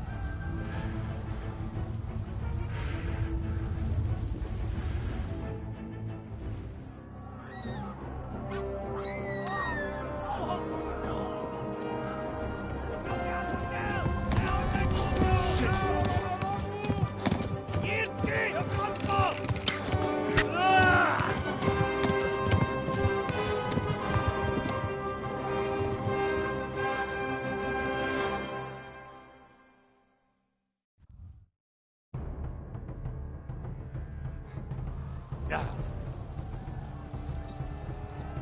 Ja.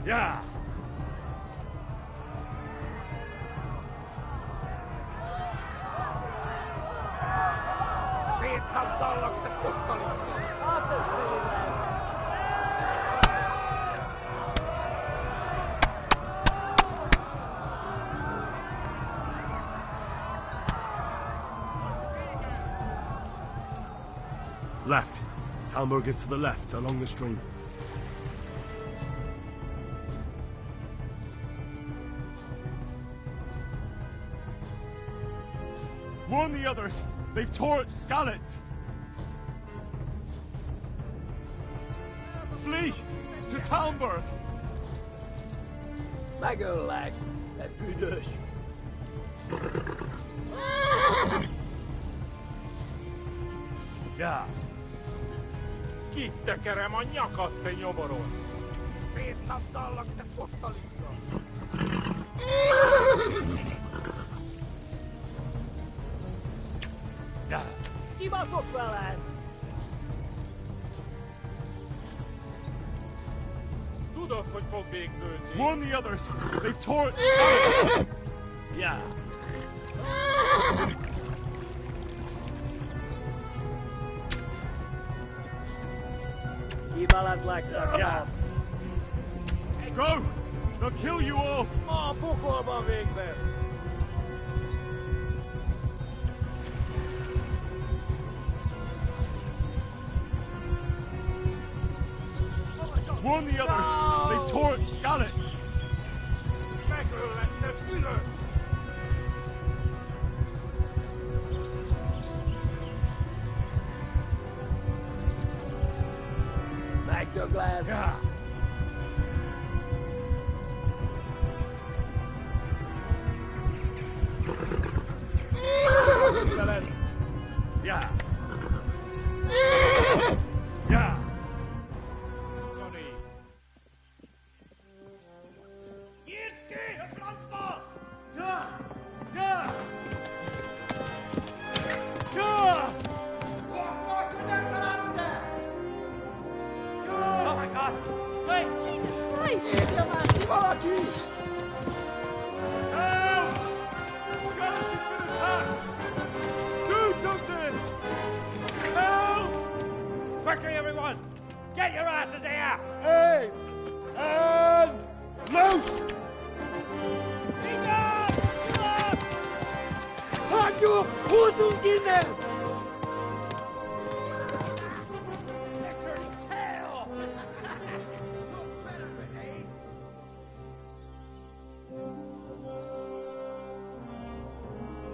Ja. Szétszabdallak, te fosztalista! Left. Talmberg is to the left, along the stream. Warn the others! They've torched Skalitz! Flee! To Talmberg! Megöllek! Egy büdös! Ja. Kitekerem a nyakat, te nyomoron! Szétszabdallak, te fosztalista! Ja. Kibaszok veled! Tudod, hogy fog végződni. Warn the others! They've torched Skalitz! Ja. Kibalázlak, takasz! Go! They'll kill you all! A pokolban végbe! Warn the others! They've torched Skalitz! Megöllek, te büdös! Megdöglesz! Ja. Veled! Ja. Ja. Johnny! Nyírt ki a francba! Ja! Ja! Ja! Oh my God! Hey! Jesus Christ! Érje már ki valaki! Help! Skalitz has been attacked! Do something! Help! Quickly, everyone! Get your asses here! Hey! And loose! Hagyjuk! Húzzunk innen!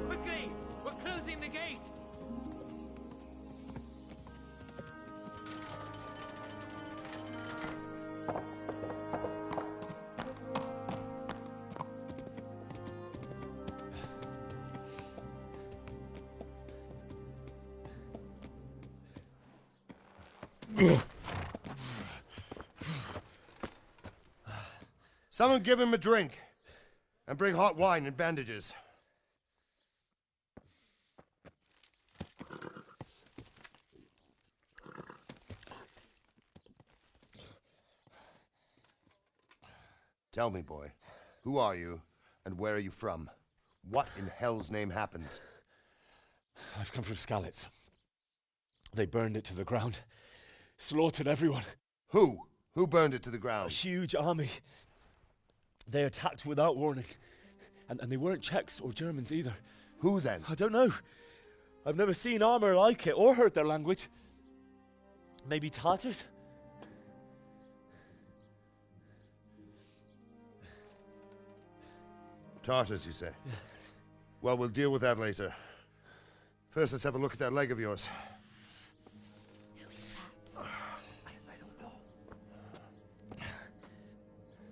Quickly! We're closing the gate! Someone give him a drink. And bring hot wine and bandages. Tell me, boy, who are you, and where are you from? What in hell's name happened? I've come from Skalitz. They burned it to the ground. Slaughtered everyone. Who? Who burned it to the ground? A huge army. They attacked without warning. And they weren't Czechs or Germans either. Who then? I don't know. I've never seen armor like it or heard their language. Maybe Tatars? Tartars, you say? Yeah. Well, we'll deal with that later. First, let's have a look at that leg of yours. I don't know.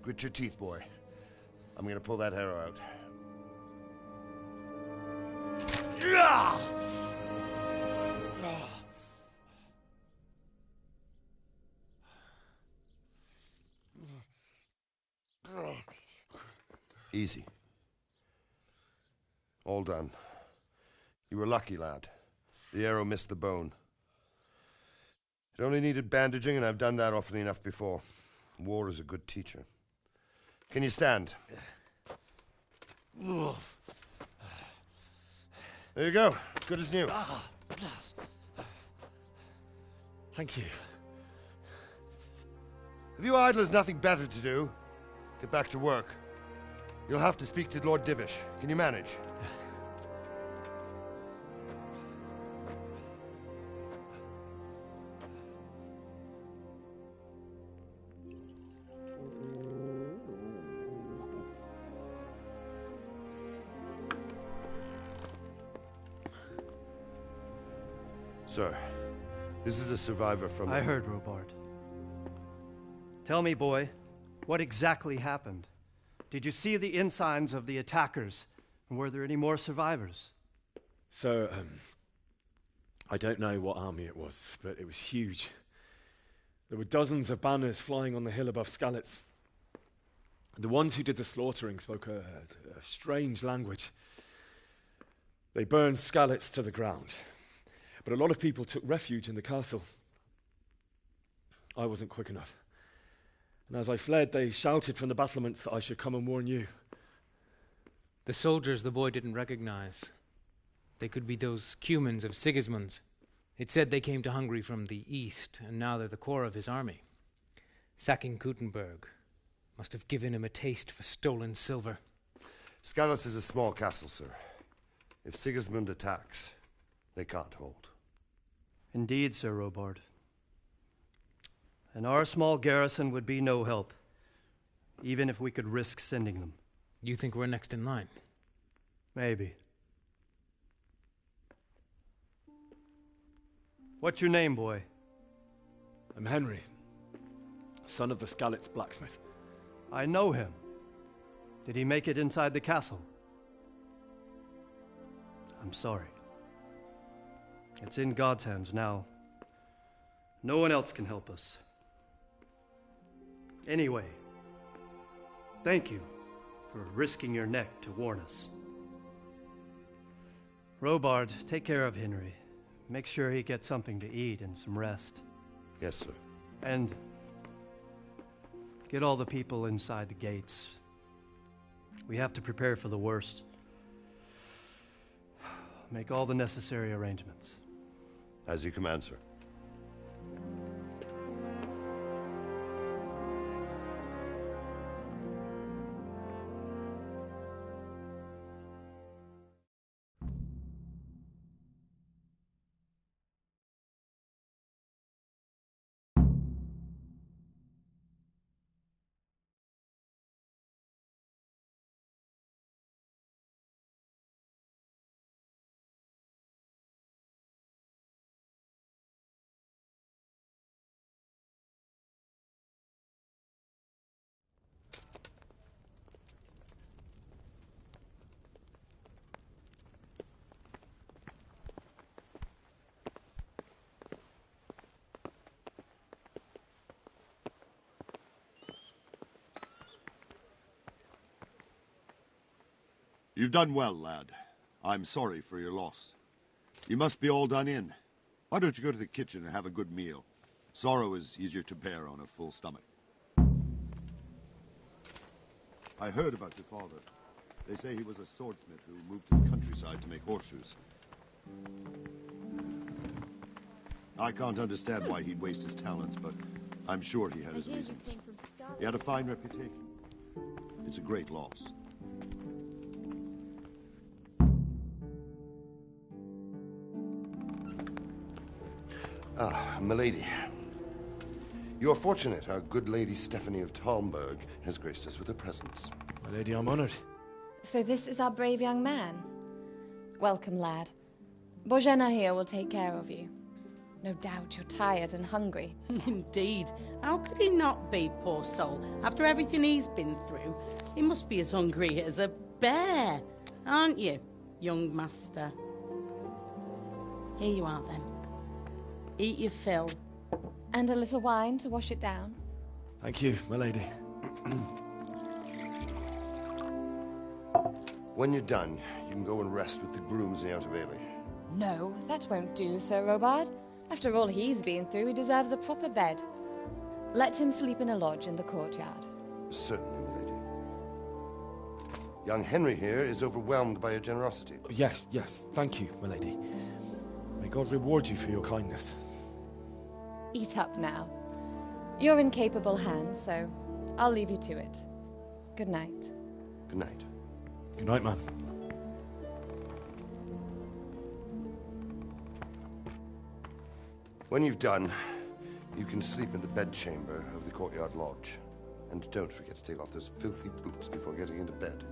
Grit your teeth, boy. I'm gonna pull that arrow out. Easy. All done. You were lucky, lad. The arrow missed the bone. It only needed bandaging, and I've done that often enough before. War is a good teacher. Can you stand? There you go. Good as new. Thank you. Have you idlers nothing better to do? Get back to work. You'll have to speak to Lord Divish. Can you manage? Sir, this is a survivor from... I heard, Robard. Tell me, boy, what exactly happened? Did you see the ensigns of the attackers? And were there any more survivors? So, I don't know what army it was, but it was huge. There were dozens of banners flying on the hill above Skalitz. The ones who did the slaughtering spoke a strange language. They burned Skalitz to the ground. But a lot of people took refuge in the castle. I wasn't quick enough. And as I fled, they shouted from the battlements that I should come and warn you. The soldiers the boy didn't recognize. They could be those Cumans of Sigismund's. It said they came to Hungary from the east, and now they're the core of his army. Sacking Kuttenberg must have given him a taste for stolen silver. Skalitz is a small castle, sir. If Sigismund attacks, they can't hold. Indeed, Sir Robard. And our small garrison would be no help, even if we could risk sending them. You think we're next in line? Maybe. What's your name, boy? I'm Henry, son of the Skalitz blacksmith. I know him. Did he make it inside the castle? I'm sorry. It's in God's hands now. No one else can help us. Anyway, thank you for risking your neck to warn us. Robard, take care of Henry. Make sure he gets something to eat and some rest. Yes, sir. And get all the people inside the gates. We have to prepare for the worst. Make all the necessary arrangements. As you command, sir. You've done well, lad. I'm sorry for your loss. You must be all done in. Why don't you go to the kitchen and have a good meal? Sorrow is easier to bear on a full stomach. I heard about your father. They say he was a swordsmith who moved to the countryside to make horseshoes. I can't understand why he'd waste his talents, but I'm sure he had his reasons. He had a fine reputation. It's a great loss. Ah, milady. You're fortunate our good lady Stephanie of Talmberg has graced us with her presence. My lady, I'm honored. So this is our brave young man. Welcome, lad. Bozhena here will take care of you. No doubt you're tired and hungry. Indeed. How could he not be, poor soul? After everything he's been through, he must be as hungry as a bear, aren't you, young master? Here you are, then. Eat your fill. And a little wine to wash it down. Thank you, my lady. When you're done, you can go and rest with the grooms in the Outer Bailey. No, that won't do, Sir Robard. After all he's been through, he deserves a proper bed. Let him sleep in a lodge in the courtyard. Certainly, milady. Young Henry here is overwhelmed by your generosity. Yes, yes. Thank you, my lady. May God reward you for your kindness. Eat up now. You're in capable hands, so I'll leave you to it. Good night. Good night. Good night, man. When you've done, you can sleep in the bedchamber of the courtyard lodge. And don't forget to take off those filthy boots before getting into bed.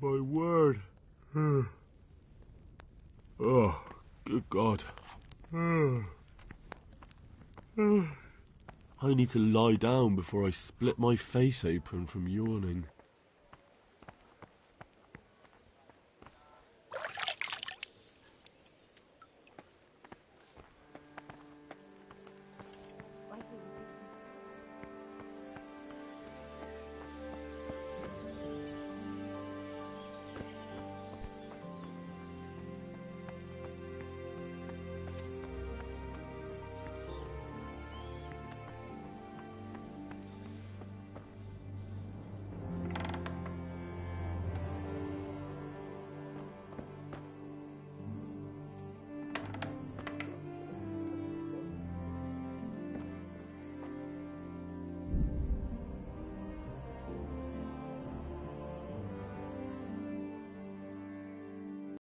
My word. Oh, good God. I need to lie down before I split my face open from yawning.